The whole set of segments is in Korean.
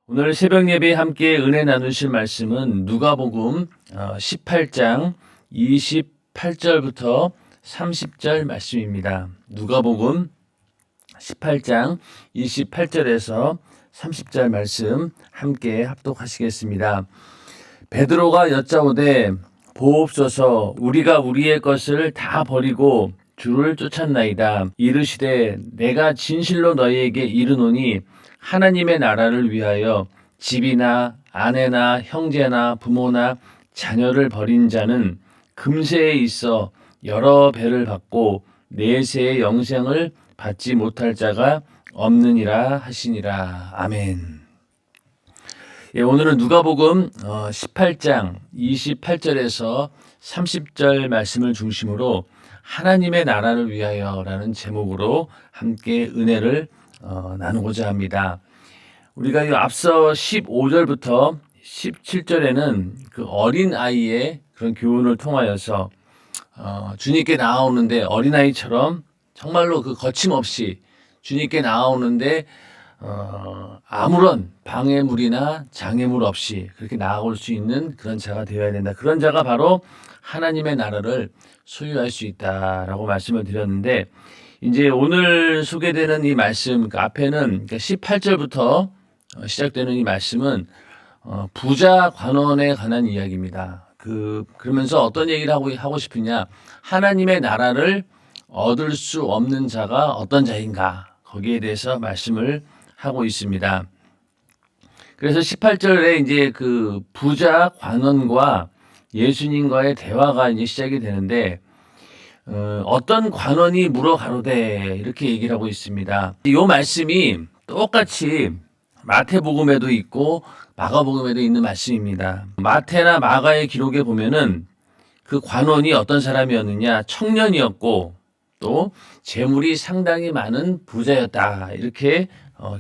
오늘 새벽 예배에 함께 은혜 나누실 말씀은 누가복음 18장 28절부터 30절 말씀입니다. 누가복음 18장 28절에서 30절 말씀 함께 합독하시겠습니다. 베드로가 여짜오되 보옵소서, 우리가 우리의 것을 다 버리고 주를 쫓았나이다. 이르시되 내가 진실로 너희에게 이르노니 하나님의 나라를 위하여 집이나 아내나 형제나 부모나 자녀를 버린 자는 금세에 있어 여러 배를 받고 내세의 영생을 받지 못할 자가 없느니라 하시니라. 아멘. 오늘은 누가복음 18장 28절에서 30절 말씀을 중심으로 하나님의 나라를 위하여라는 제목으로 함께 은혜를 나누고자 합니다. 우리가 이 앞서 15절부터 17절에는 그 어린 아이의 그런 교훈을 통하여서 주님께 나아오는데 어린아이처럼 정말로 그 거침없이 주님께 나아오는데 아무런 방해물이나 장애물 없이 그렇게 나아올 수 있는 그런 자가 되어야 된다. 그런 자가 바로 하나님의 나라를 소유할 수 있다라고 말씀을 드렸는데, 이제 오늘 소개되는 이 말씀, 그 앞에는 18절부터 시작되는 이 말씀은 부자 관원에 관한 이야기입니다. 그러면서 어떤 얘기를 하고 싶으냐? 하나님의 나라를 얻을 수 없는 자가 어떤 자인가? 거기에 대해서 말씀을 하고 있습니다. 그래서 18절에 이제 그 부자 관원과 예수님과의 대화가 이제 시작이 되는데, 어떤 관원이 물어 가로되 이렇게 얘기를 하고 있습니다. 이 말씀이 똑같이 마태복음에도 있고 마가복음에도 있는 말씀입니다. 마태나 마가의 기록에 보면은 그 관원이 어떤 사람이었느냐? 청년이었고 또 재물이 상당히 많은 부자였다. 이렇게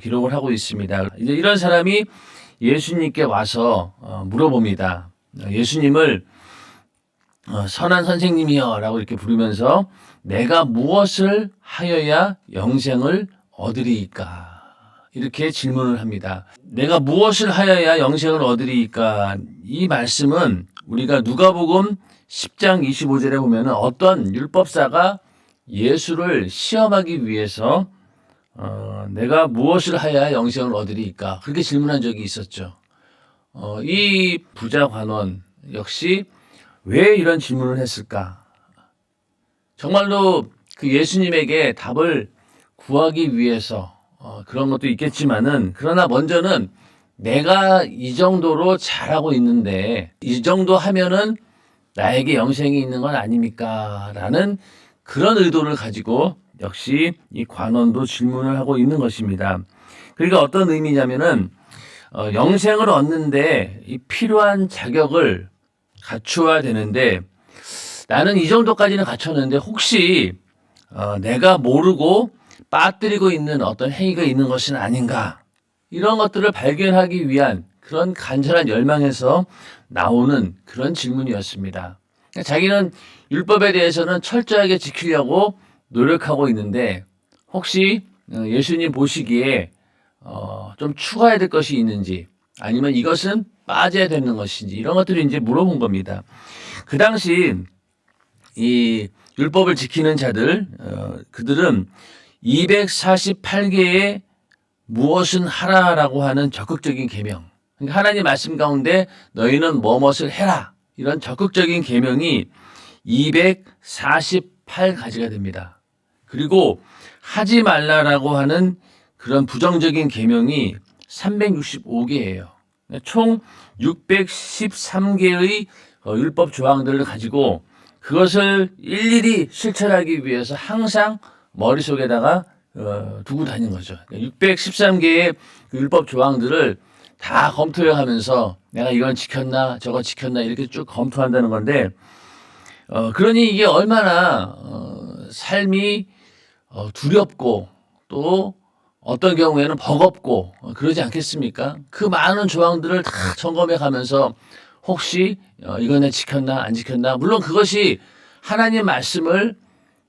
기록을 하고 있습니다. 이제 이런 사람이 예수님께 와서 물어봅니다. 예수님을 선한 선생님이여 라고 이렇게 부르면서 내가 무엇을 하여야 영생을 얻으리이까? 이렇게 질문을 합니다. 내가 무엇을 하여야 영생을 얻으리이까? 이 말씀은 우리가 누가복음 10장 25절에 보면 어떤 율법사가 예수를 시험하기 위해서 내가 무엇을 하여야 영생을 얻으리이까? 그렇게 질문한 적이 있었죠. 이 부자 관원 역시 왜 이런 질문을 했을까? 정말로 그 예수님에게 답을 구하기 위해서 그런 것도 있겠지만은, 그러나 먼저는 내가 이 정도로 잘하고 있는데 이 정도 하면은 나에게 영생이 있는 건 아닙니까? 라는 그런 의도를 가지고 역시 이 관원도 질문을 하고 있는 것입니다. 그러니까 어떤 의미냐면은 영생을 얻는데 이 필요한 자격을 갖추어야 되는데 나는 이 정도까지는 갖췄는데 혹시 내가 모르고 빠뜨리고 있는 어떤 행위가 있는 것은 아닌가, 이런 것들을 발견하기 위한 그런 간절한 열망에서 나오는 그런 질문이었습니다. 자기는 율법에 대해서는 철저하게 지키려고 노력하고 있는데 혹시 예수님 보시기에 좀 추가해야 될 것이 있는지, 아니면 이것은 빠져야 되는 것인지, 이런 것들을 이제 물어본 겁니다. 그 당시 이 율법을 지키는 자들, 그들은 248개의 무엇은 하라라고 하는 적극적인 계명, 그러니까 하나님 말씀 가운데 너희는 뭐뭇을 해라, 이런 적극적인 계명이 248가지가 됩니다. 그리고 하지 말라라고 하는 그런 부정적인 계명이 365개예요. 총 613개의 율법 조항들을 가지고 그것을 일일이 실천하기 위해서 항상 머릿속에다가 두고 다니는 거죠. 613개의 율법 조항들을 다 검토해가면서 내가 이건 지켰나 저거 지켰나 이렇게 쭉 검토한다는 건데, 그러니 이게 얼마나 삶이 두렵고 또 어떤 경우에는 버겁고 그러지 않겠습니까? 그 많은 조항들을 다 점검해 가면서 혹시 이거 내가 지켰나 안 지켰나, 물론 그것이 하나님 말씀을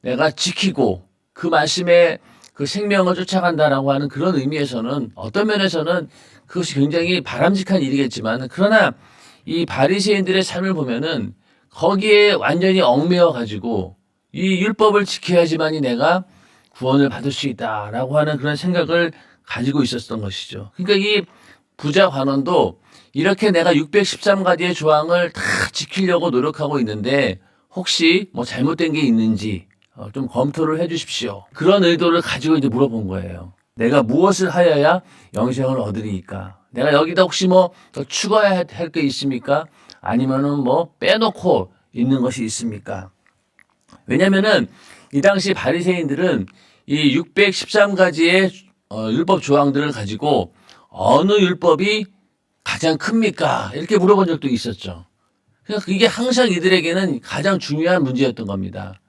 내가 지키고 그 말씀에 그 생명을 쫓아간다라고 하는 그런 의미에서는 어떤 면에서는 그것이 굉장히 바람직한 일이겠지만, 그러나 이 바리새인들의 삶을 보면은 거기에 완전히 얽매여 가지고 이 율법을 지켜야지만이 내가 구원을 받을 수 있다라고 하는 그런 생각을 가지고 있었던 것이죠. 그러니까 이 부자 관원도 이렇게 내가 613가지의 조항을 다 지키려고 노력하고 있는데 혹시 뭐 잘못된 게 있는지 좀 검토를 해 주십시오. 그런 의도를 가지고 이제 물어본 거예요. 내가 무엇을 하여야 영생을 얻으리이까? 내가 여기다 혹시 뭐 더 추가해야 할 게 있습니까? 아니면은 뭐 빼놓고 있는 것이 있습니까? 왜냐면은 이 당시 바리새인들은 이 613가지의 율법 조항들을 가지고 어느 율법이 가장 큽니까? 이렇게 물어본 적도 있었죠. 그러니까 이게 항상 이들에게는 가장 중요한 문제였던 겁니다.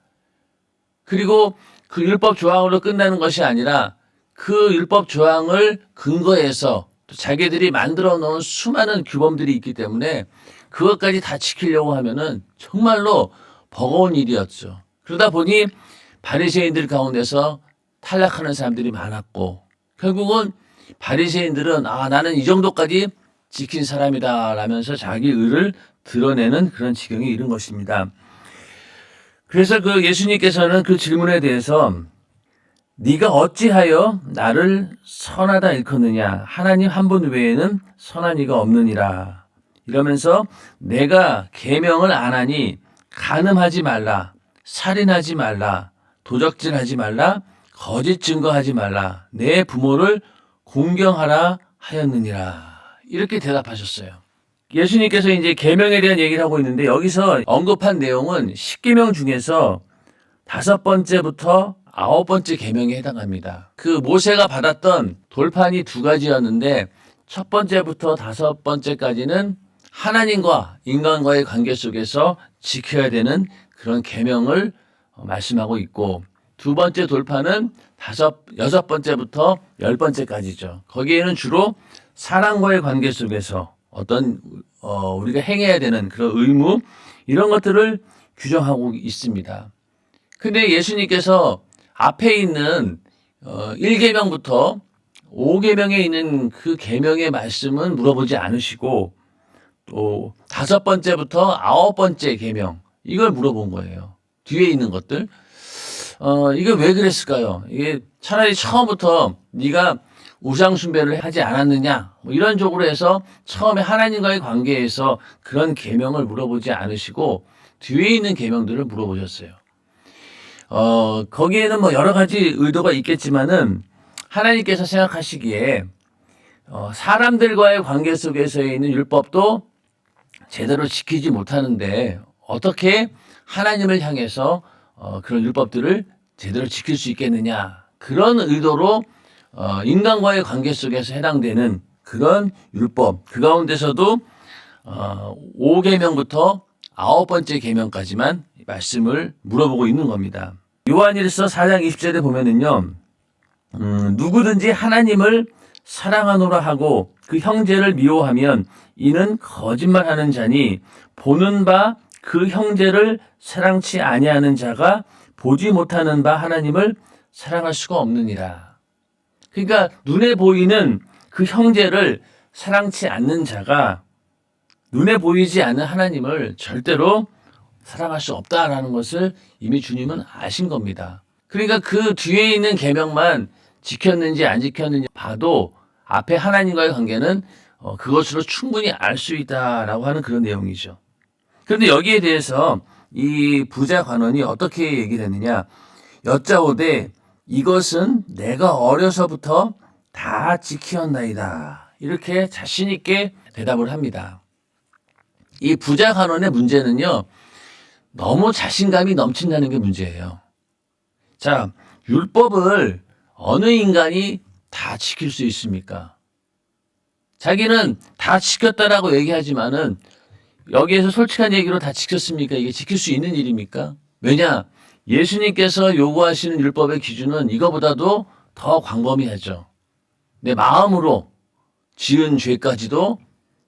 그리고 그 율법 조항으로 끝나는 것이 아니라 그 율법 조항을 근거해서 또 자기들이 만들어 놓은 수많은 규범들이 있기 때문에 그것까지 다 지키려고 하면은 정말로 버거운 일이었죠. 그러다 보니 바리새인들 가운데서 탈락하는 사람들이 많았고, 결국은 바리새인들은 나는 이 정도까지 지킨 사람이다 라면서 자기 의를 드러내는 그런 지경에 이른 것입니다. 그래서 그 예수님께서는 그 질문에 대해서 네가 어찌하여 나를 선하다 일컫느냐? 하나님 한 분 외에는 선한 이가 없느니라. 이러면서 내가 계명을 안 하니 간음하지 말라, 살인하지 말라, 도적질하지 말라, 거짓 증거하지 말라, 내 부모를 공경하라 하였느니라. 이렇게 대답하셨어요. 예수님께서 이제 계명에 대한 얘기를 하고 있는데 여기서 언급한 내용은 10계명 중에서 5번째부터 9번째 계명에 해당합니다. 그 모세가 받았던 돌판이 2가지였는데 첫 번째부터 5번째까지는 하나님과 인간과의 관계 속에서 지켜야 되는 그런 계명을 말씀하고 있고, 두 번째 돌판은 6번째부터 10번째까지죠. 거기에는 주로 사람과의 관계 속에서 어떤 우리가 행해야 되는 그런 의무, 이런 것들을 규정하고 있습니다. 근데 예수님께서 앞에 있는 1계명부터 5계명에 있는 그 계명의 말씀은 물어보지 않으시고 또 5번째부터 9번째 계명, 이걸 물어본 거예요. 뒤에 있는 것들. 이게 왜 그랬을까요? 이게 차라리 처음부터 네가 우상 숭배를 하지 않았느냐, 뭐 이런 쪽으로 해서 처음에 하나님과의 관계에서 그런 계명을 물어보지 않으시고 뒤에 있는 계명들을 물어보셨어요. 거기에는 뭐 여러 가지 의도가 있겠지만은 하나님께서 생각하시기에 사람들과의 관계 속에서 있는 율법도 제대로 지키지 못하는데 어떻게 하나님을 향해서 그런 율법들을 제대로 지킬 수 있겠느냐, 그런 의도로 인간과의 관계 속에서 해당되는 그런 율법, 그 가운데서도 5계명부터 9번째 계명까지만 말씀을 물어보고 있는 겁니다. 요한일서 4장 20절에 보면은요, 누구든지 하나님을 사랑하노라 하고 그 형제를 미워하면 이는 거짓말하는 자니 보는 바 그 형제를 사랑치 아니하는 자가 보지 못하는 바 하나님을 사랑할 수가 없느니라. 그러니까 눈에 보이는 그 형제를 사랑치 않는 자가 눈에 보이지 않는 하나님을 절대로 사랑할 수 없다라는 것을 이미 주님은 아신 겁니다. 그러니까 그 뒤에 있는 계명만 지켰는지 안 지켰는지 봐도 앞에 하나님과의 관계는 그것으로 충분히 알 수 있다라고 하는 그런 내용이죠. 그런데 여기에 대해서 이 부자 관원이 어떻게 얘기를 했느냐? 여짜오되 이것은 내가 어려서부터 다 지키었나이다. 이렇게 자신 있게 대답을 합니다. 이 부자 관원의 문제는요, 너무 자신감이 넘친다는 게 문제예요. 자, 율법을 어느 인간이 다 지킬 수 있습니까? 자기는 다 지켰다라고 얘기하지만은 여기에서 솔직한 얘기로 다 지켰습니까? 이게 지킬 수 있는 일입니까? 왜냐? 예수님께서 요구하시는 율법의 기준은 이거보다도 더 광범위하죠. 내 마음으로 지은 죄까지도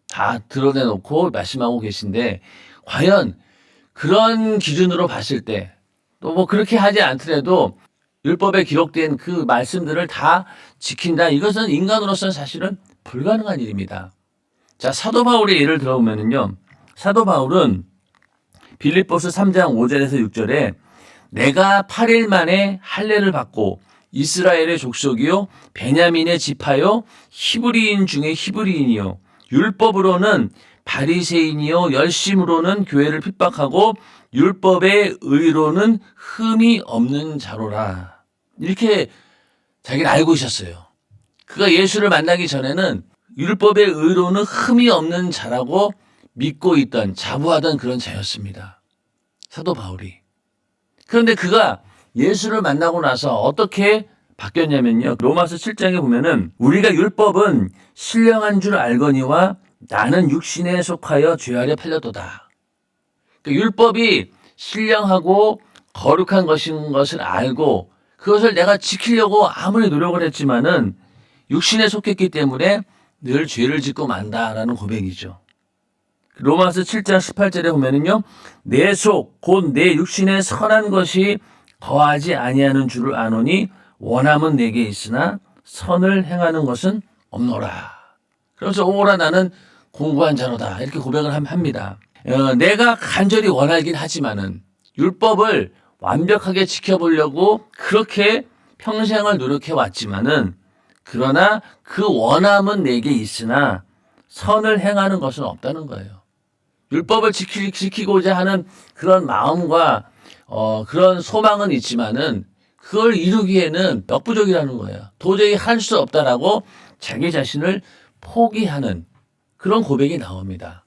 다 드러내놓고 말씀하고 계신데, 과연 그런 기준으로 봤을 때, 또 뭐 그렇게 하지 않더라도 율법에 기록된 그 말씀들을 다 지킨다. 이것은 인간으로서는 사실은 불가능한 일입니다. 자, 사도 바울의 예를 들어보면요. 사도 바울은 빌립보서 3장 5절에서 6절에 내가 8일 만에 할례를 받고 이스라엘의 족속이요 베냐민의 지파요 히브리인 중에 히브리인이요 율법으로는 바리새인이요 열심으로는 교회를 핍박하고 율법의 의로는 흠이 없는 자로라. 이렇게 자기는 알고 있었어요. 그가 예수를 만나기 전에는 율법의 의로는 흠이 없는 자라고 믿고 있던 자부하던 그런 자였습니다. 사도 바울이. 그런데 그가 예수를 만나고 나서 어떻게 바뀌었냐면요. 로마서 7장에 보면은 우리가 율법은 신령한 줄 알거니와 나는 육신에 속하여 죄아래 팔렸도다. 그러니까 율법이 신령하고 거룩한 것인 것을 알고 그것을 내가 지키려고 아무리 노력을 했지만은 육신에 속했기 때문에 늘 죄를 짓고 만다라는 고백이죠. 로마서 7장 18절에 보면은요. 내 속 곧 내 육신에 선한 것이 거하지 아니하는 줄을 아노니 원함은 내게 있으나 선을 행하는 것은 없노라. 그래서 오라 나는 공고한 자로다. 이렇게 고백을 합니다. 내가 간절히 원하긴 하지만은 율법을 완벽하게 지켜보려고 그렇게 평생을 노력해 왔지만은 그러나 그 원함은 내게 있으나 선을 행하는 것은 없다는 거예요. 율법을 지키고자 하는 그런 마음과 그런 소망은 있지만은 그걸 이루기에는 역부족이라는 거예요. 도저히 할 수 없다라고 자기 자신을 포기하는 그런 고백이 나옵니다.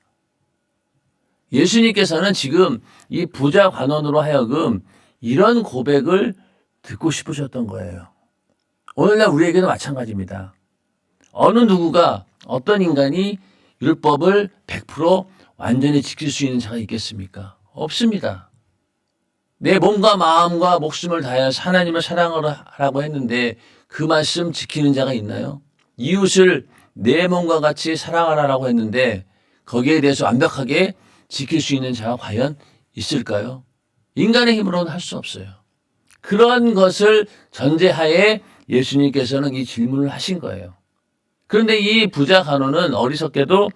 예수님께서는 지금 이 부자 관원으로 하여금 이런 고백을 듣고 싶으셨던 거예요. 오늘날 우리에게도 마찬가지입니다. 어느 누구가 어떤 인간이 율법을 100% 완전히 지킬 수 있는 자가 있겠습니까? 없습니다. 내 몸과 마음과 목숨을 다해서 하나님을 사랑하라고 했는데 그 말씀 지키는 자가 있나요? 이웃을 내 몸과 같이 사랑하라고 했는데 거기에 대해서 완벽하게 지킬 수 있는 자가 과연 있을까요? 인간의 힘으로는 할 수 없어요. 그런 것을 전제하에 예수님께서는 이 질문을 하신 거예요. 그런데 이 부자 간호는 어리석게도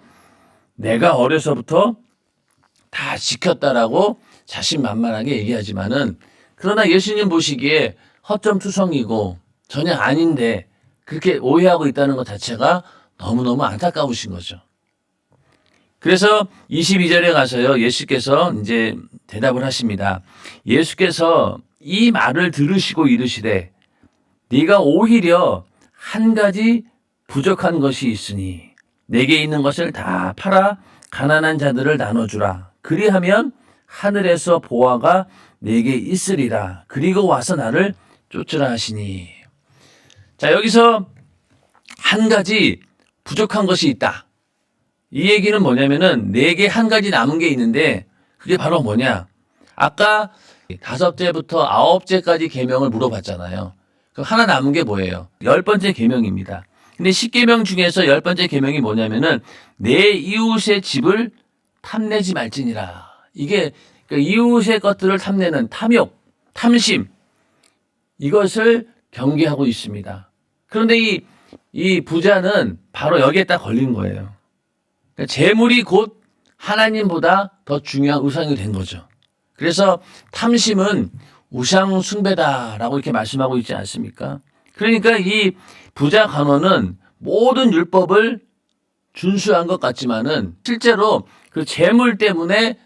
내가 어려서부터 다 지켰다라고 자신만만하게 얘기하지만은 그러나 예수님 보시기에 허점투성이고 전혀 아닌데 그렇게 오해하고 있다는 것 자체가 너무너무 안타까우신 거죠. 그래서 22절에 가서요, 예수께서 이제 대답을 하십니다. 예수께서 이 말을 들으시고 이르시되 네가 오히려 한 가지 부족한 것이 있으니 내게 있는 것을 다 팔아 가난한 자들을 나눠주라. 그리하면 하늘에서 보화가 내게 있으리라. 그리고 와서 나를 쫓으라 하시니. 자, 여기서 한 가지 부족한 것이 있다. 이 얘기는 뭐냐면은 내게 한 가지 남은 게 있는데 그게 바로 뭐냐. 아까 5제부터 9제까지 계명을 물어봤잖아요. 그럼 하나 남은 게 뭐예요? 10번째 계명입니다. 근데 10계명 중에서 10번째 계명이 뭐냐면은 내 이웃의 집을 탐내지 말지니라. 이게 이웃의 것들을 탐내는 탐욕, 탐심 이것을 경계하고 있습니다. 그런데 이 부자는 바로 여기에 딱 걸린 거예요. 그러니까 재물이 곧 하나님보다 더 중요한 우상이 된 거죠. 그래서 탐심은 우상 숭배다라고 이렇게 말씀하고 있지 않습니까? 그러니까 이 부자 간호는 모든 율법을 준수한 것 같지만은 실제로 그 재물 때문에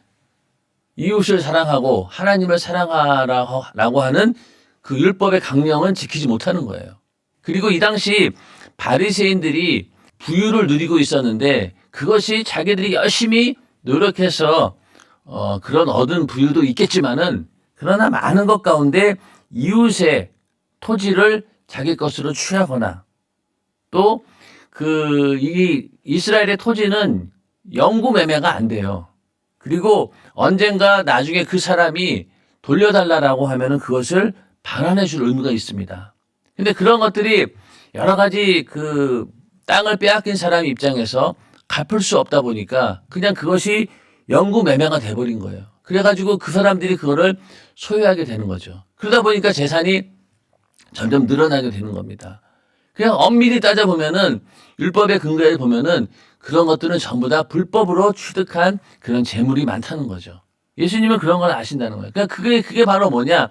이웃을 사랑하고 하나님을 사랑하라고 하는 그 율법의 강령은 지키지 못하는 거예요. 그리고 이 당시 바리새인들이 부유를 누리고 있었는데 그것이 자기들이 열심히 노력해서 그런 얻은 부유도 있겠지만은 그러나 많은 것 가운데 이웃의 토지를 자기 것으로 취하거나 또 이 이스라엘의 토지는 영구 매매가 안 돼요. 그리고 언젠가 나중에 그 사람이 돌려달라고 하면은 그것을 반환해 줄 의무가 있습니다. 근데 그런 것들이 여러 가지 그 땅을 빼앗긴 사람 입장에서 갚을 수 없다 보니까 그냥 그것이 영구 매매가 돼버린 거예요. 그래가지고 그 사람들이 그거를 소유하게 되는 거죠. 그러다 보니까 재산이 점점 늘어나게 되는 겁니다. 그냥 엄밀히 따져보면은 율법의 근거에 보면은 그런 것들은 전부 다 불법으로 취득한 그런 재물이 많다는 거죠. 예수님은 그런 걸 아신다는 거예요. 그러니까 그게 바로 뭐냐?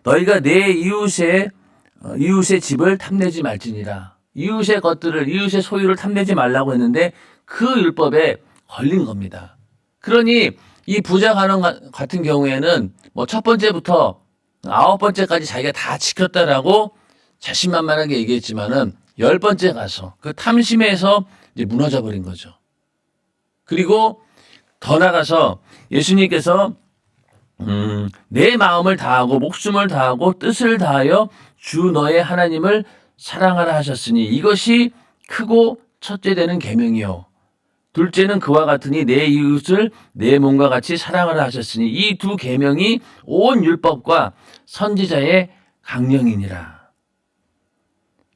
너희가 내 이웃의 집을 탐내지 말지니라. 이웃의 것들을, 이웃의 소유를 탐내지 말라고 했는데 그 율법에 걸린 겁니다. 그러니 이 부자 간원 같은 경우에는 뭐 첫 번째부터 9번째까지 자기가 다 지켰다라고 자신만만하게 얘기했지만은 10번째 가서 그 탐심에서 이제 무너져 버린 거죠. 그리고 더 나가서 예수님께서 내 마음을 다하고 목숨을 다하고 뜻을 다하여 주 너의 하나님을 사랑하라 하셨으니 이것이 크고 첫째 되는 계명이요. 둘째는 그와 같으니 내 이웃을 내 몸과 같이 사랑하라 하셨으니 이 두 계명이 온 율법과 선지자의 강령이니라.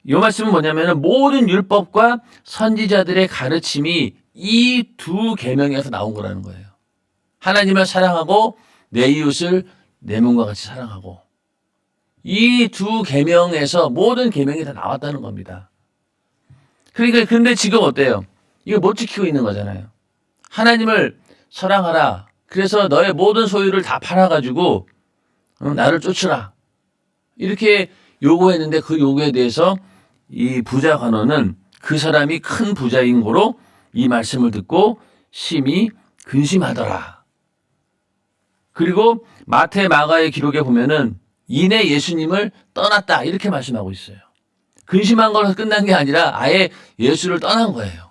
이 말씀은 뭐냐면 모든 율법과 선지자들의 가르침이 이 두 계명에서 나온 거라는 거예요. 하나님을 사랑하고 내 이웃을 내 몸과 같이 사랑하고 이 두 계명에서 모든 계명이 다 나왔다는 겁니다. 그러니까 근데 지금 어때요? 이거 못 지키고 있는 거잖아요. 하나님을 사랑하라. 그래서 너의 모든 소유를 다 팔아가지고 나를 쫓으라. 이렇게 요구했는데 그 요구에 대해서 이 부자 관원은 그 사람이 큰 부자인 고로 이 말씀을 듣고 심히 근심하더라. 그리고 마태 마가의 기록에 보면은 이내 예수님을 떠났다 이렇게 말씀하고 있어요. 근심한 걸로 끝난 게 아니라 아예 예수를 떠난 거예요.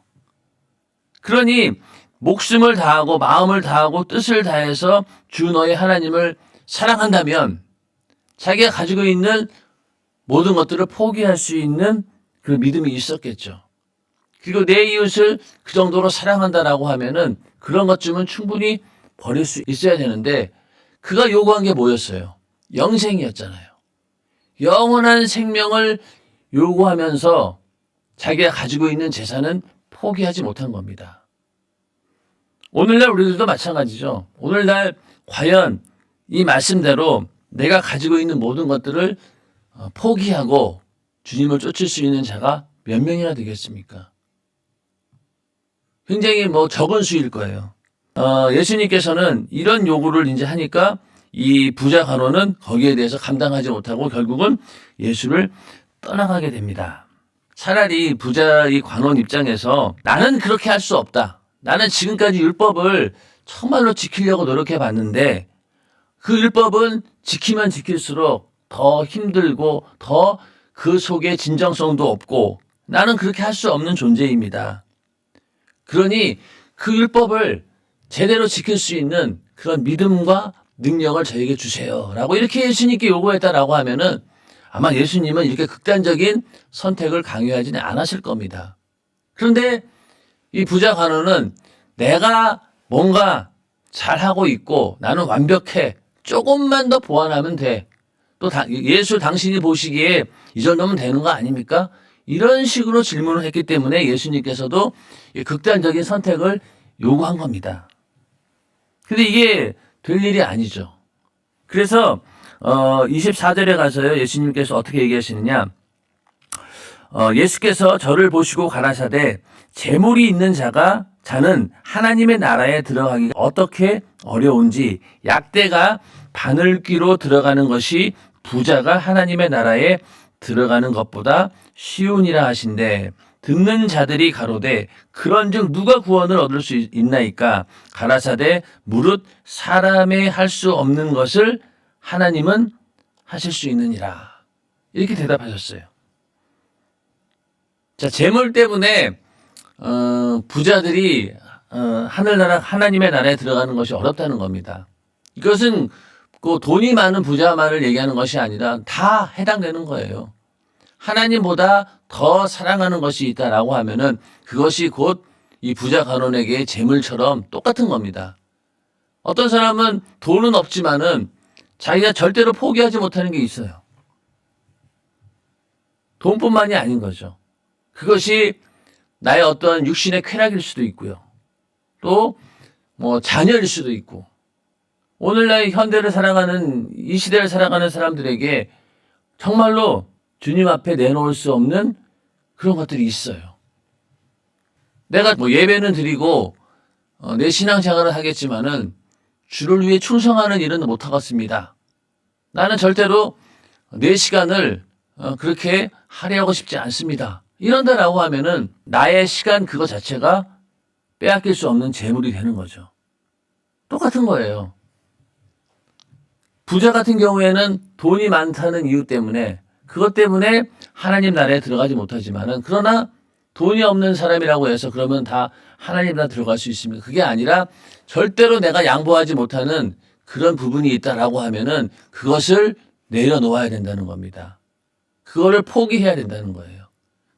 그러니 목숨을 다하고 마음을 다하고 뜻을 다해서 주 너의 하나님을 사랑한다면 자기가 가지고 있는 모든 것들을 포기할 수 있는 그 믿음이 있었겠죠. 그리고 내 이웃을 그 정도로 사랑한다라고 하면은 그런 것쯤은 충분히 버릴 수 있어야 되는데 그가 요구한 게 뭐였어요? 영생이었잖아요. 영원한 생명을 요구하면서 자기가 가지고 있는 재산은 포기하지 못한 겁니다. 오늘날 우리들도 마찬가지죠. 오늘날 과연 이 말씀대로 내가 가지고 있는 모든 것들을 포기하고 주님을 쫓을 수 있는 자가 몇 명이나 되겠습니까? 굉장히 적은 수일 거예요. 예수님께서는 이런 요구를 이제 하니까 이 부자 간원은 거기에 대해서 감당하지 못하고 결국은 예수를 떠나가게 됩니다. 차라리 부자 이 관원 입장에서 나는 그렇게 할 수 없다. 나는 지금까지 율법을 정말로 지키려고 노력해 봤는데 그 율법은 지키면 지킬수록 더 힘들고 더 그 속에 진정성도 없고 나는 그렇게 할 수 없는 존재입니다. 그러니 그 율법을 제대로 지킬 수 있는 그런 믿음과 능력을 저에게 주세요. 라고 이렇게 예수님께 요구했다라고 하면은 아마 예수님은 이렇게 극단적인 선택을 강요하지는 않으실 겁니다. 그런데 이 부자 관원은 내가 뭔가 잘하고 있고 나는 완벽해. 조금만 더 보완하면 돼. 또 예수 당신이 보시기에 이 정도면 되는 거 아닙니까? 이런 식으로 질문을 했기 때문에 예수님께서도 극단적인 선택을 요구한 겁니다. 근데 이게 될 일이 아니죠. 그래서 24절에 가서요. 예수님께서 어떻게 얘기하시느냐. 예수께서 저를 보시고 가라사대 재물이 있는 자는 하나님의 나라에 들어가기가 어떻게 어려운지 약대가 바늘귀로 들어가는 것이 부자가 하나님의 나라에 들어가는 것보다 쉬우니라 하신대. 듣는 자들이 가로되 그런즉 누가 구원을 얻을 수 있나이까 가라사대 무릇 사람의 할 수 없는 것을 하나님은 하실 수 있느니라. 이렇게 대답하셨어요. 자, 재물 때문에 부자들이 하늘나라 하나님의 나라에 들어가는 것이 어렵다는 겁니다. 이것은 그 돈이 많은 부자만을 얘기하는 것이 아니라 다 해당되는 거예요. 하나님보다 더 사랑하는 것이 있다라고 하면은 그것이 곧 이 부자 간원에게 재물처럼 똑같은 겁니다. 어떤 사람은 돈은 없지만은 자기가 절대로 포기하지 못하는 게 있어요. 돈뿐만이 아닌 거죠. 그것이 나의 어떤 육신의 쾌락일 수도 있고요. 또 자녀일 수도 있고. 오늘날 현대를 살아가는 이 시대를 살아가는 사람들에게 정말로 주님 앞에 내놓을 수 없는 그런 것들이 있어요. 내가 뭐 예배는 드리고 내 신앙생활을 하겠지만은 주를 위해 충성하는 일은 못하겠습니다. 나는 절대로 내 시간을 그렇게 할애하고 싶지 않습니다. 이런다라고 하면은 나의 시간 그거 자체가 빼앗길 수 없는 재물이 되는 거죠. 똑같은 거예요. 부자 같은 경우에는 돈이 많다는 이유 때문에 그것 때문에 하나님 나라에 들어가지 못하지만은 그러나 돈이 없는 사람이라고 해서 그러면 다 하나님 나라 들어갈 수 있습니까? 그게 아니라 절대로 내가 양보하지 못하는 그런 부분이 있다라고 하면은 그것을 내려놓아야 된다는 겁니다. 그거를 포기해야 된다는 거예요.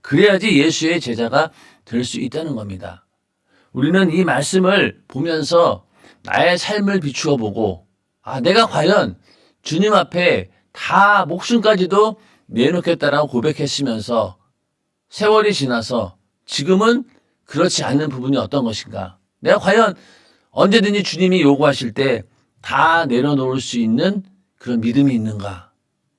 그래야지 예수의 제자가 될 수 있다는 겁니다. 우리는 이 말씀을 보면서 나의 삶을 비추어 보고 내가 과연 주님 앞에 다 목숨까지도 내놓겠다라고 고백했으면서 세월이 지나서 지금은 그렇지 않는 부분이 어떤 것인가? 내가 과연 언제든지 주님이 요구하실 때 다 내려놓을 수 있는 그런 믿음이 있는가?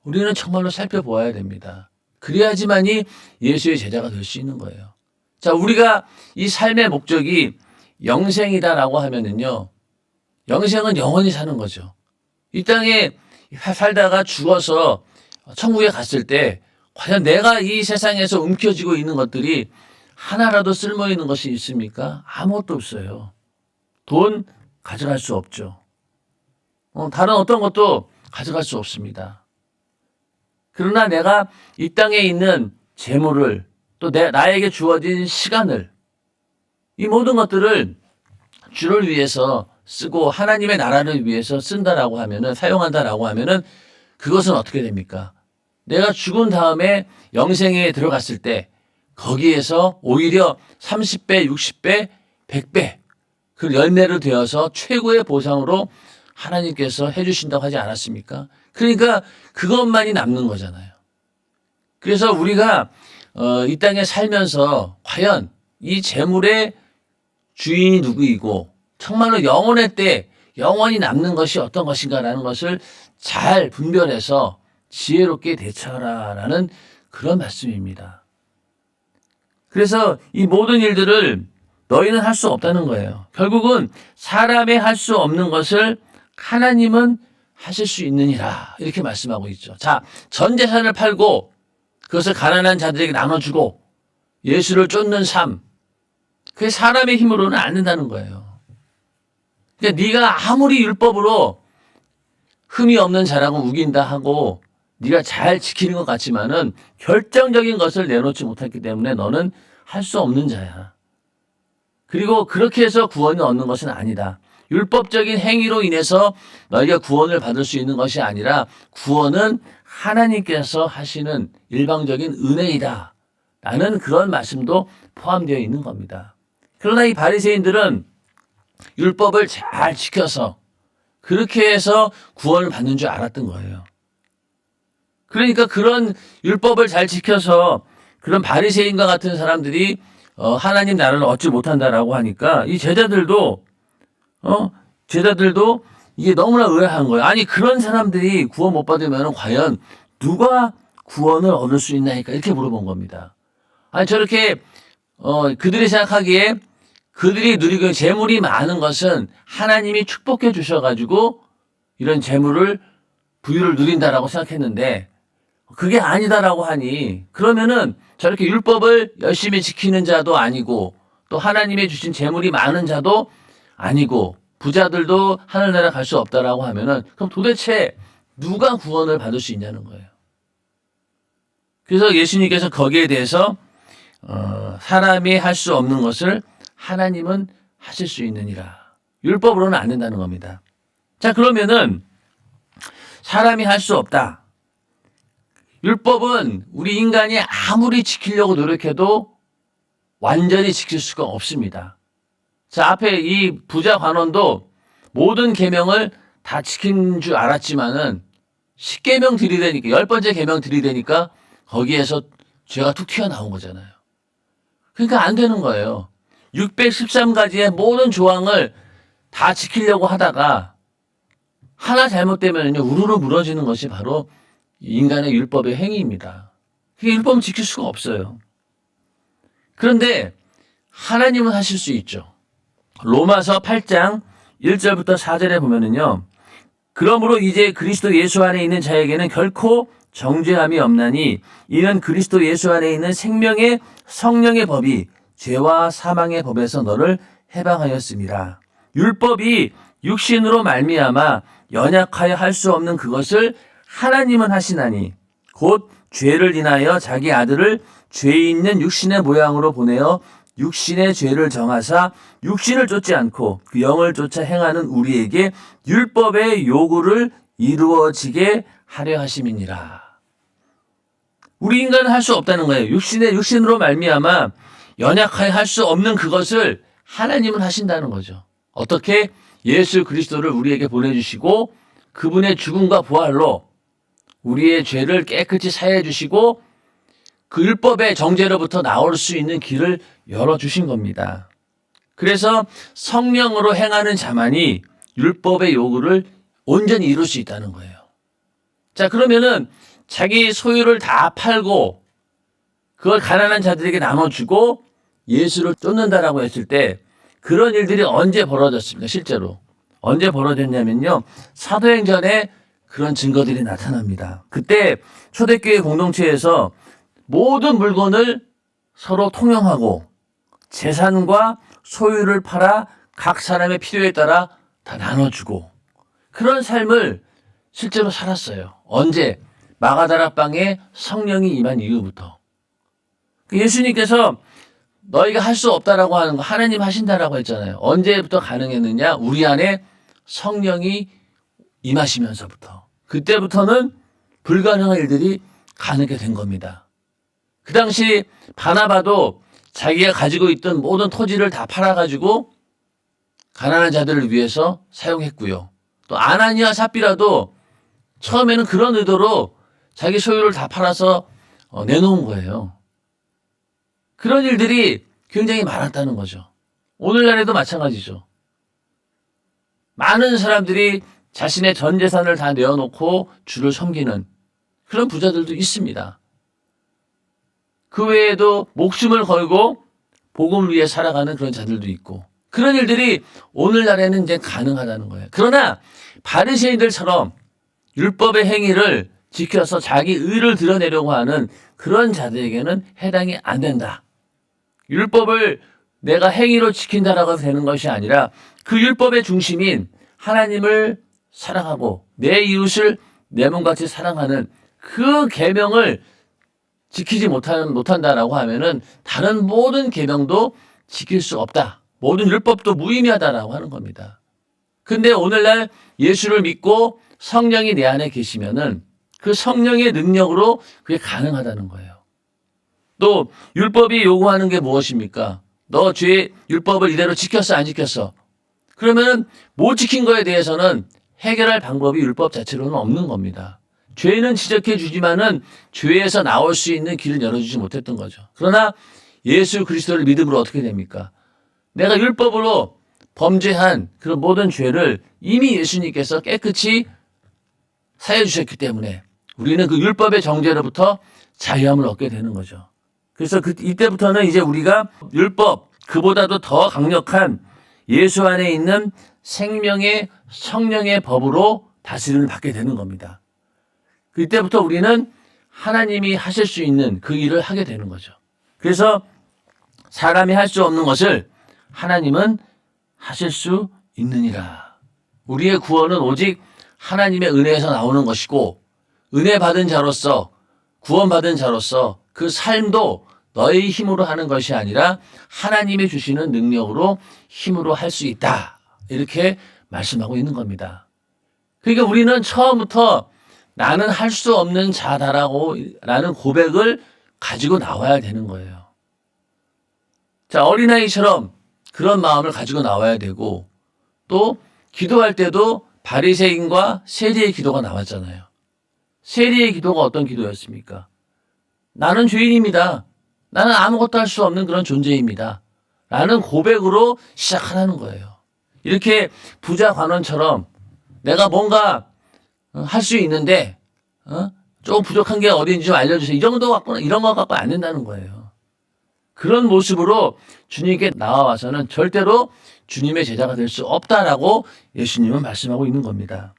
우리는 정말로 살펴보아야 됩니다. 그래야지만이 예수의 제자가 될 수 있는 거예요. 자, 우리가 이 삶의 목적이 영생이다라고 하면은요, 영생은 영원히 사는 거죠. 이 땅에 살다가 죽어서 천국에 갔을 때 과연 내가 이 세상에서 움켜쥐고 있는 것들이 하나라도 쓸모 있는 것이 있습니까? 아무것도 없어요. 돈 가져갈 수 없죠. 다른 어떤 것도 가져갈 수 없습니다. 그러나 내가 이 땅에 있는 재물을 또 나에게 주어진 시간을 이 모든 것들을 주를 위해서 쓰고 하나님의 나라를 위해서 쓴다라고 하면은 사용한다라고 하면은 그것은 어떻게 됩니까? 내가 죽은 다음에 영생에 들어갔을 때 거기에서 오히려 30배, 60배, 100배 그 열매를 되어서 최고의 보상으로 하나님께서 해주신다고 하지 않았습니까? 그러니까 그것만이 남는 거잖아요. 그래서 우리가 이 땅에 살면서 과연 이 재물의 주인이 누구이고 정말로 영원의 때 영원히 남는 것이 어떤 것인가라는 것을 잘 분별해서 지혜롭게 대처하라라는 그런 말씀입니다. 그래서 이 모든 일들을 너희는 할 수 없다는 거예요. 결국은 사람이 할 수 없는 것을 하나님은 하실 수 있느니라 이렇게 말씀하고 있죠. 자, 전 재산을 팔고 그것을 가난한 자들에게 나눠주고 예수를 쫓는 삶, 그게 사람의 힘으로는 안 된다는 거예요. 그러니까 네가 아무리 율법으로 흠이 없는 자라고 우긴다 하고 네가 잘 지키는 것 같지만은 결정적인 것을 내놓지 못했기 때문에 너는 할 수 없는 자야. 그리고 그렇게 해서 구원을 얻는 것은 아니다. 율법적인 행위로 인해서 너희가 구원을 받을 수 있는 것이 아니라 구원은 하나님께서 하시는 일방적인 은혜이다. 라는 그런 말씀도 포함되어 있는 겁니다. 그러나 이 바리새인들은 율법을 잘 지켜서 그렇게 해서 구원을 받는 줄 알았던 거예요. 그러니까 그런 율법을 잘 지켜서 그런 바리새인과 같은 사람들이 하나님 나라를 얻지 못한다라고 하니까 이 제자들도 이게 너무나 의아한 거예요. 아니 그런 사람들이 구원 못 받으면 과연 누가 구원을 얻을 수 있나니까 이렇게 물어본 겁니다. 아니 저렇게 그들이 생각하기에 그들이 누리고 재물이 많은 것은 하나님이 축복해 주셔가지고 이런 재물을 부유를 누린다라고 생각했는데 그게 아니다라고 하니 그러면은 저렇게 율법을 열심히 지키는 자도 아니고 또 하나님이 주신 재물이 많은 자도 아니고 부자들도 하늘나라 갈 수 없다라고 하면은 그럼 도대체 누가 구원을 받을 수 있냐는 거예요. 그래서 예수님께서 거기에 대해서 사람이 할 수 없는 것을 하나님은 하실 수 있느니라. 율법으로는 안 된다는 겁니다. 자, 그러면은 사람이 할 수 없다. 율법은 우리 인간이 아무리 지키려고 노력해도 완전히 지킬 수가 없습니다. 자, 앞에 이 부자 관원도 모든 계명을 다 지킨 줄 알았지만은 10계명 들이대니까 10번째 계명 들이대니까 거기에서 죄가 툭 튀어나온 거잖아요. 그러니까 안 되는 거예요. 613가지의 모든 조항을 다 지키려고 하다가 하나 잘못되면요 우르르 무너지는 것이 바로 인간의 율법의 행위입니다. 그게 율법은 지킬 수가 없어요. 그런데 하나님은 하실 수 있죠. 로마서 8장 1절부터 4절에 보면은요. 그러므로 이제 그리스도 예수 안에 있는 자에게는 결코 정죄함이 없나니 이는 그리스도 예수 안에 있는 생명의 성령의 법이 죄와 사망의 법에서 너를 해방하였음이라. 율법이 육신으로 말미암아 연약하여 할 수 없는 그것을 하나님은 하시나니 곧 죄를 인하여 자기 아들을 죄 있는 육신의 모양으로 보내어 육신의 죄를 정하사 육신을 쫓지 않고 그 영을 쫓아 행하는 우리에게 율법의 요구를 이루어지게 하려 하심이니라. 우리 인간은 할 수 없다는 거예요. 육신으로 말미암아 연약하여 할 수 없는 그것을 하나님은 하신다는 거죠. 어떻게? 예수 그리스도를 우리에게 보내주시고 그분의 죽음과 부활로 우리의 죄를 깨끗이 사해 주시고 그 율법의 정죄로부터 나올 수 있는 길을 열어주신 겁니다. 그래서 성령으로 행하는 자만이 율법의 요구를 온전히 이룰 수 있다는 거예요. 자, 그러면은 자기 소유를 다 팔고 그걸 가난한 자들에게 나눠주고 예수를 쫓는다라고 했을 때 그런 일들이 언제 벌어졌습니까? 실제로. 언제 벌어졌냐면요. 사도행전에 그런 증거들이 나타납니다. 그때 초대교회 공동체에서 모든 물건을 서로 통용하고 재산과 소유를 팔아 각 사람의 필요에 따라 다 나눠주고 그런 삶을 실제로 살았어요. 언제? 마가다락방에 성령이 임한 이후부터. 예수님께서 너희가 할 수 없다라고 하는 거 하나님 하신다라고 했잖아요. 언제부터 가능했느냐? 우리 안에 성령이 임하시면서부터. 그때부터는 불가능한 일들이 가능하게 된 겁니다. 그 당시 바나바도 자기가 가지고 있던 모든 토지를 다 팔아가지고 가난한 자들을 위해서 사용했고요. 또 아나니아 삽비라도 처음에는 그런 의도로 자기 소유를 다 팔아서 내놓은 거예요. 그런 일들이 굉장히 많았다는 거죠. 오늘날에도 마찬가지죠. 많은 사람들이 자신의 전 재산을 다 내어놓고 주를 섬기는 그런 부자들도 있습니다. 그 외에도 목숨을 걸고 복음을 위해 살아가는 그런 자들도 있고 그런 일들이 오늘날에는 이제 가능하다는 거예요. 그러나 바리새인들처럼 율법의 행위를 지켜서 자기 의를 드러내려고 하는 그런 자들에게는 해당이 안 된다. 율법을 내가 행위로 지킨다라고 되는 것이 아니라 그 율법의 중심인 하나님을 사랑하고 내 이웃을 내 몸같이 사랑하는 그 계명을 지키지 못한다라고 하면은 다른 모든 계명도 지킬 수 없다. 모든 율법도 무의미하다라고 하는 겁니다. 근데 오늘날 예수를 믿고 성령이 내 안에 계시면은 그 성령의 능력으로 그게 가능하다는 거예요. 또 율법이 요구하는 게 무엇입니까? 너 율법을 이대로 지켰어 안 지켰어? 그러면 못 지킨 거에 대해서는 해결할 방법이 율법 자체로는 없는 겁니다. 죄는 지적해 주지만은 죄에서 나올 수 있는 길을 열어주지 못했던 거죠. 그러나 예수 그리스도를 믿음으로 어떻게 됩니까? 내가 율법으로 범죄한 그런 모든 죄를 이미 예수님께서 깨끗이 사해 주셨기 때문에 우리는 그 율법의 정죄로부터 자유함을 얻게 되는 거죠. 그래서 이때부터는 이제 우리가 율법 그보다도 더 강력한 예수 안에 있는 생명의 성령의 법으로 다스림을 받게 되는 겁니다. 그때부터 우리는 하나님이 하실 수 있는 그 일을 하게 되는 거죠. 그래서 사람이 할 수 없는 것을 하나님은 하실 수 있느니라. 우리의 구원은 오직 하나님의 은혜에서 나오는 것이고 은혜 받은 자로서 구원받은 자로서 그 삶도 너의 힘으로 하는 것이 아니라 하나님이 주시는 능력으로 힘으로 할 수 있다. 이렇게 말씀하고 있는 겁니다. 그러니까 우리는 처음부터 나는 할 수 없는 자다라는 고백을 가지고 나와야 되는 거예요. 자, 어린아이처럼 그런 마음을 가지고 나와야 되고 또 기도할 때도 바리새인과 세리의 기도가 나왔잖아요. 세리의 기도가 어떤 기도였습니까? 나는 죄인입니다. 나는 아무것도 할 수 없는 그런 존재입니다. 라는 고백으로 시작하라는 거예요. 이렇게 부자 관원처럼 내가 뭔가 할 수 있는데 조금 부족한 게 어디인지 좀 알려주세요. 이 정도 갖고는 이런 거 갖고는 안 된다는 거예요. 그런 모습으로 주님께 나와와서는 절대로 주님의 제자가 될 수 없다라고 예수님은 말씀하고 있는 겁니다.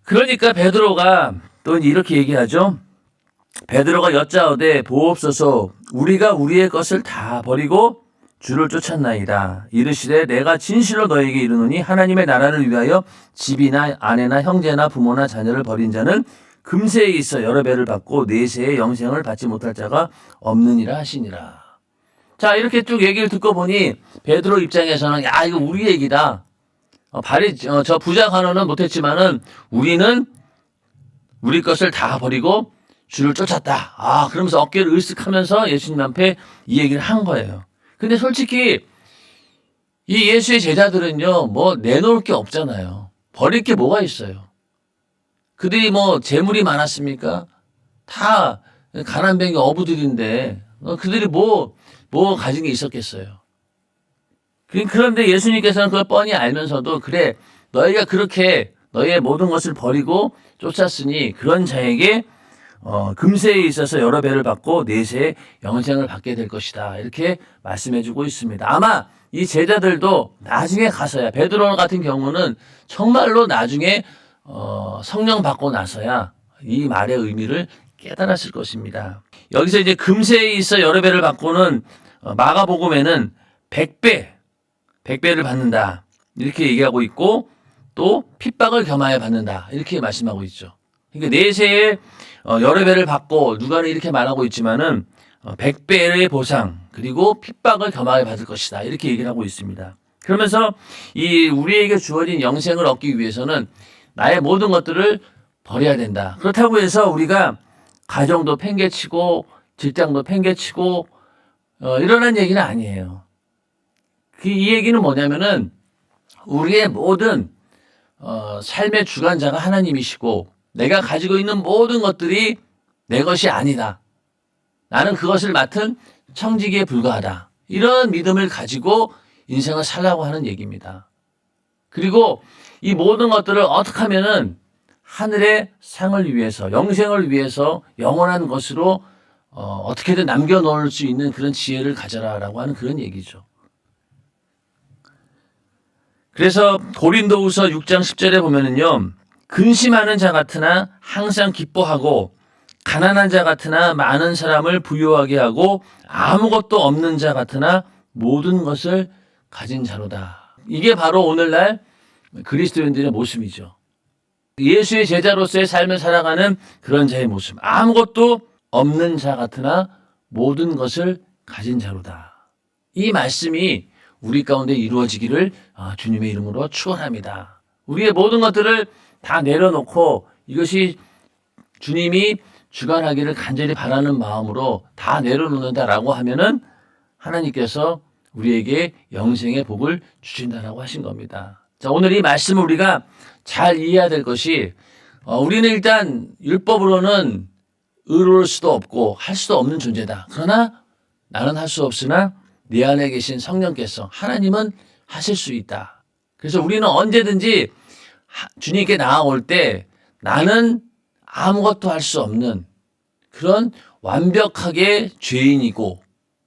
그러니까 베드로가 또 이렇게 얘기하죠. 베드로가 여짜오되 보옵소서 우리가 우리의 것을 다 버리고 주를 쫓았나이다. 이르시되 내가 진실로 너에게 이르노니 하나님의 나라를 위하여 집이나 아내나 형제나 부모나 자녀를 버린 자는 금세에 있어 여러 배를 받고 내세의 영생을 받지 못할 자가 없느니라 하시니라. 자, 이렇게 쭉 얘기를 듣고 보니 베드로 입장에서는 야, 이거 우리 얘기다. 저 부자 간호는 못했지만은 우리는 우리 것을 다 버리고 주를 쫓았다. 그러면서 어깨를 으쓱하면서 예수님 앞에 이 얘기를 한 거예요. 근데 솔직히 이 예수의 제자들은요, 뭐 내놓을 게 없잖아요. 버릴 게 뭐가 있어요. 그들이 뭐 재물이 많았습니까? 다 가난뱅이 어부들인데 그들이 뭐 가진 게 있었겠어요. 그런데 예수님께서는 그걸 뻔히 알면서도 그래 너희가 그렇게 너희의 모든 것을 버리고 쫓았으니 그런 자에게 금세에 있어서 여러 배를 받고 내세의 영생을 받게 될 것이다. 이렇게 말씀해주고 있습니다. 아마 이 제자들도 나중에 가서야 베드로 같은 경우는 정말로 나중에 성령 받고 나서야 이 말의 의미를 깨달았을 것입니다. 여기서 이제 금세에 있어 여러 배를 받고는 마가복음에는 100배를 받는다. 이렇게 얘기하고 있고 또 핍박을 겸하여 받는다. 이렇게 말씀하고 있죠. 그러니까 내세에 여러 배를 받고 누가는 이렇게 말하고 있지만은 100배의 보상 그리고 핍박을 겸하여 받을 것이다. 이렇게 얘기를 하고 있습니다. 그러면서 이 우리에게 주어진 영생을 얻기 위해서는 나의 모든 것들을 버려야 된다. 그렇다고 해서 우리가 가정도 팽개치고 직장도 팽개치고 이러는 얘기는 아니에요. 이 얘기는 뭐냐면은 우리의 모든 삶의 주관자가 하나님이시고 내가 가지고 있는 모든 것들이 내 것이 아니다. 나는 그것을 맡은 청지기에 불과하다. 이런 믿음을 가지고 인생을 살라고 하는 얘기입니다. 그리고 이 모든 것들을 어떻게 하면은 하늘의 상을 위해서 영생을 위해서 영원한 것으로 어떻게든 남겨놓을 수 있는 그런 지혜를 가져라라고 하는 그런 얘기죠. 그래서 고린도후서 6장 10절에 보면은요. 근심하는 자 같으나 항상 기뻐하고 가난한 자 같으나 많은 사람을 부유하게 하고 아무것도 없는 자 같으나 모든 것을 가진 자로다. 이게 바로 오늘날 그리스도인들의 모습이죠. 예수의 제자로서의 삶을 살아가는 그런 자의 모습. 아무것도 없는 자 같으나 모든 것을 가진 자로다. 이 말씀이 우리 가운데 이루어지기를 주님의 이름으로 축원합니다. 우리의 모든 것들을 다 내려놓고 이것이 주님이 주관하기를 간절히 바라는 마음으로 다 내려놓는다라고 하면은 하나님께서 우리에게 영생의 복을 주신다라고 하신 겁니다. 자, 오늘 이 말씀을 우리가 잘 이해해야 될 것이 우리는 일단 율법으로는 의로울 수도 없고 할 수도 없는 존재다. 그러나 나는 할 수 없으나 내 안에 계신 성령께서 하나님은 하실 수 있다. 그래서 우리는 언제든지 주님께 나아올 때 나는 아무것도 할 수 없는 그런 완벽하게 죄인이고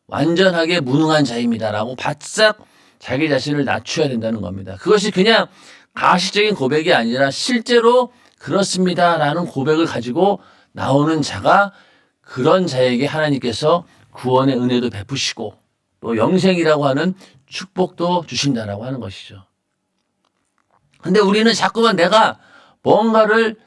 완전하게 무능한 자입니다라고 바싹 자기 자신을 낮춰야 된다는 겁니다. 그것이 그냥 가시적인 고백이 아니라 실제로 그렇습니다라는 고백을 가지고 나오는 자가 그런 자에게 하나님께서 구원의 은혜도 베푸시고 또 영생이라고 하는 축복도 주신다라고 하는 것이죠. 근데 우리는 자꾸만 내가 뭔가를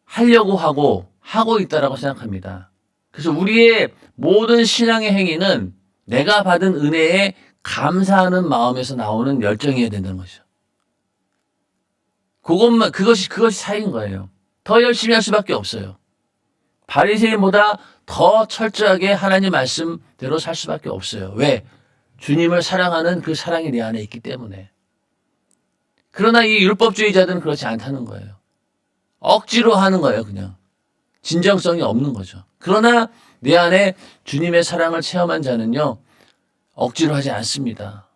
하려고 하고 있다라고 생각합니다. 그래서 우리의 모든 신앙의 행위는 내가 받은 은혜에 감사하는 마음에서 나오는 열정이어야 된다는 거죠. 그것이 사인 거예요. 더 열심히 할 수밖에 없어요. 바리새인보다 더 철저하게 하나님 말씀대로 살 수밖에 없어요. 왜? 주님을 사랑하는 그 사랑이 내 안에 있기 때문에. 그러나 이 율법주의자들은 그렇지 않다는 거예요. 억지로 하는 거예요, 그냥. 진정성이 없는 거죠. 그러나 내 안에 주님의 사랑을 체험한 자는요, 억지로 하지 않습니다.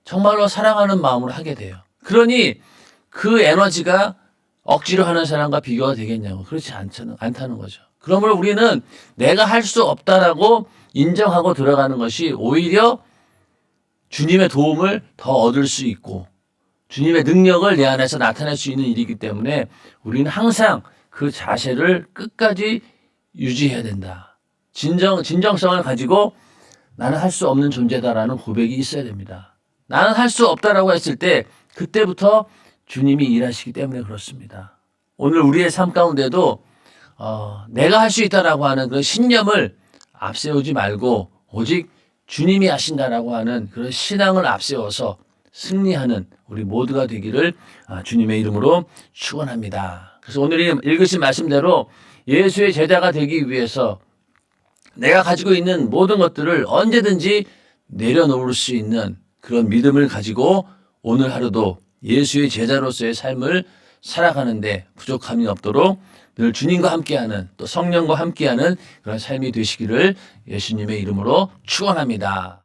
정말로 사랑하는 마음으로 하게 돼요. 그러니 그 에너지가 억지로 하는 사람과 비교가 되겠냐고. 그렇지 않다는 거죠. 그러므로 우리는 내가 할 수 없다라고 인정하고 들어가는 것이 오히려 주님의 도움을 더 얻을 수 있고 주님의 능력을 내 안에서 나타낼 수 있는 일이기 때문에 우리는 항상 그 자세를 끝까지 유지해야 된다. 진정성을 가지고 나는 할 수 없는 존재다라는 고백이 있어야 됩니다. 나는 할 수 없다라고 했을 때 그때부터 주님이 일하시기 때문에 그렇습니다. 오늘 우리의 삶 가운데도 내가 할 수 있다라고 하는 그런 신념을 앞세우지 말고 오직 주님이 하신다라고 하는 그런 신앙을 앞세워서 승리하는 우리 모두가 되기를 주님의 이름으로 축원합니다. 그래서 오늘 읽으신 말씀대로 예수의 제자가 되기 위해서 내가 가지고 있는 모든 것들을 언제든지 내려놓을 수 있는 그런 믿음을 가지고 오늘 하루도 예수의 제자로서의 삶을 살아가는데 부족함이 없도록 늘 주님과 함께하는 또 성령과 함께하는 그런 삶이 되시기를 예수님의 이름으로 축원합니다.